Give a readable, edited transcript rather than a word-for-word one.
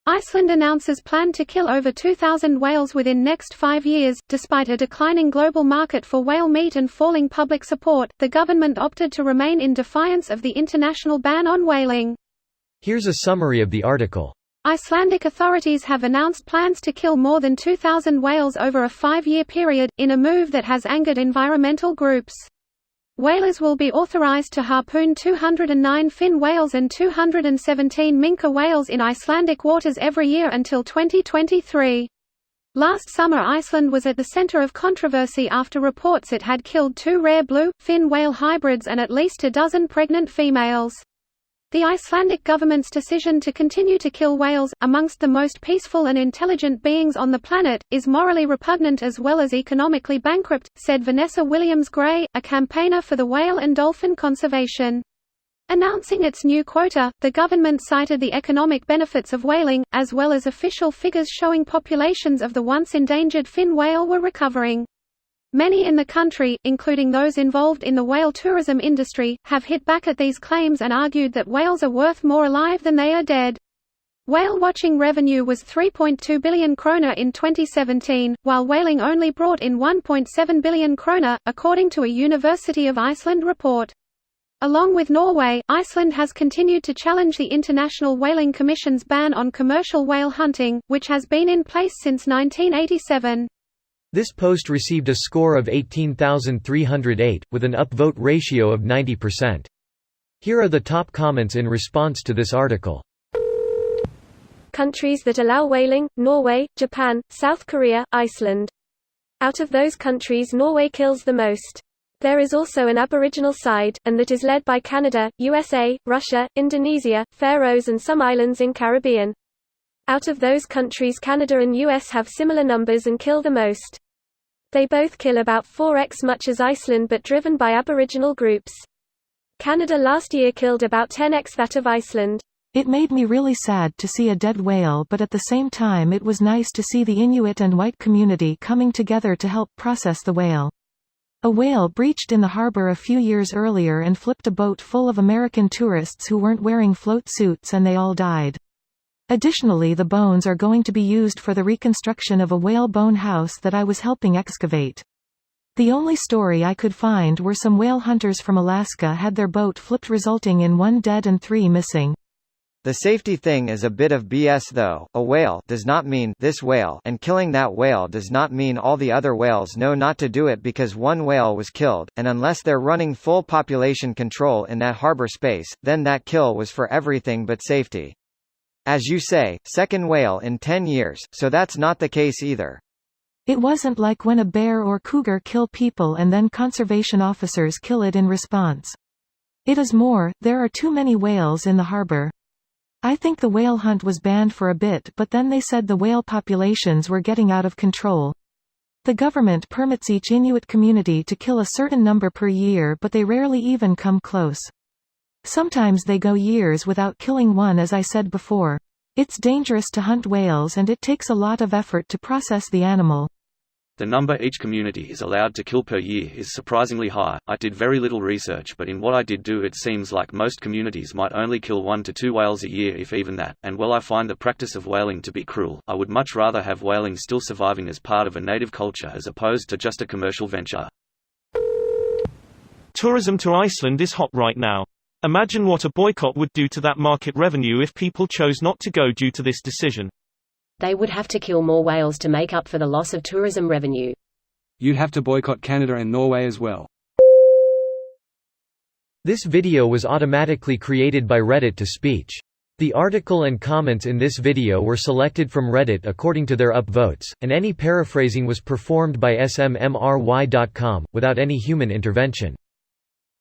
Iceland announces plan to kill over 2,000 whales within next 5 years. Despite a declining global market for whale meat and falling public support, the government opted to remain in defiance of the international ban on whaling. Here's a summary of the article. Icelandic authorities have announced plans to kill more than 2,000 whales over a 5-year period, in a move that has angered environmental groups. Whalers will be authorized to harpoon 209 fin whales and 217 minke whales in Icelandic waters every year until 2023. Last summer Iceland was at the center of controversy after reports it had killed 2 rare blue-fin whale hybrids and at least a dozen pregnant females. The Icelandic government's decision to continue to kill whales, amongst the most peaceful and intelligent beings on the planet, is morally repugnant as well as economically bankrupt, said Vanessa Williams-Gray, a campaigner for the whale and dolphin conservation. Announcing its new quota, the government cited the economic benefits of whaling, as well as official figures showing populations of the once endangered fin whale were recovering. Many in the country, including those involved in the whale tourism industry, have hit back at these claims and argued that whales are worth more alive than they are dead. Whale watching revenue was 3.2 billion kroner in 2017, while whaling only brought in 1.7 billion kroner, according to a University of Iceland report. Along with Norway, Iceland has continued to challenge the International Whaling Commission's ban on commercial whale hunting, which has been in place since 1987. This post received a score of 18,308, with an upvote ratio of 90%. Here are the top comments in response to this article. Countries that allow whaling: Norway, Japan, South Korea, Iceland. Out of those countries, Norway kills the most. There is also an Aboriginal side, and that is led by Canada, USA, Russia, Indonesia, Faroes and some islands in Caribbean. Out of those countries, Canada and US have similar numbers and kill the most. They both kill about 4x much as Iceland, but driven by Aboriginal groups. Canada last year killed about 10x that of Iceland. It made me really sad to see a dead whale, but at the same time it was nice to see the Inuit and white community coming together to help process the whale. A whale breached in the harbor a few years earlier and flipped a boat full of American tourists who weren't wearing float suits, and they all died. Additionally, the bones are going to be used for the reconstruction of a whale bone house that I was helping excavate. The only story I could find were some whale hunters from Alaska had their boat flipped, resulting in 1 dead and 3 missing. The safety thing is a bit of BS though. A whale does not mean this whale, and killing that whale does not mean all the other whales know not to do it because one whale was killed, and unless they're running full population control in that harbor space, then that kill was for everything but safety. As you say, second whale in 10 years, so that's not the case either. It wasn't like when a bear or cougar kill people and then conservation officers kill it in response. It is more, there are too many whales in the harbor. I think the whale hunt was banned for a bit, but then they said the whale populations were getting out of control. The government permits each Inuit community to kill a certain number per year, but they rarely even come close. Sometimes they go years without killing one, as I said before. It's dangerous to hunt whales and it takes a lot of effort to process the animal. The number each community is allowed to kill per year is surprisingly high. I did very little research, but in what I did do, it seems like most communities might only kill 1 to 2 whales a year, if even that, and while I find the practice of whaling to be cruel, I would much rather have whaling still surviving as part of a native culture as opposed to just a commercial venture. Tourism to Iceland is hot right now. Imagine what a boycott would do to that market revenue if people chose not to go due to this decision. They would have to kill more whales to make up for the loss of tourism revenue. You'd have to boycott Canada and Norway as well. This video was automatically created by Reddit to speech. The article and comments in this video were selected from Reddit according to their upvotes, and any paraphrasing was performed by smry.com, without any human intervention.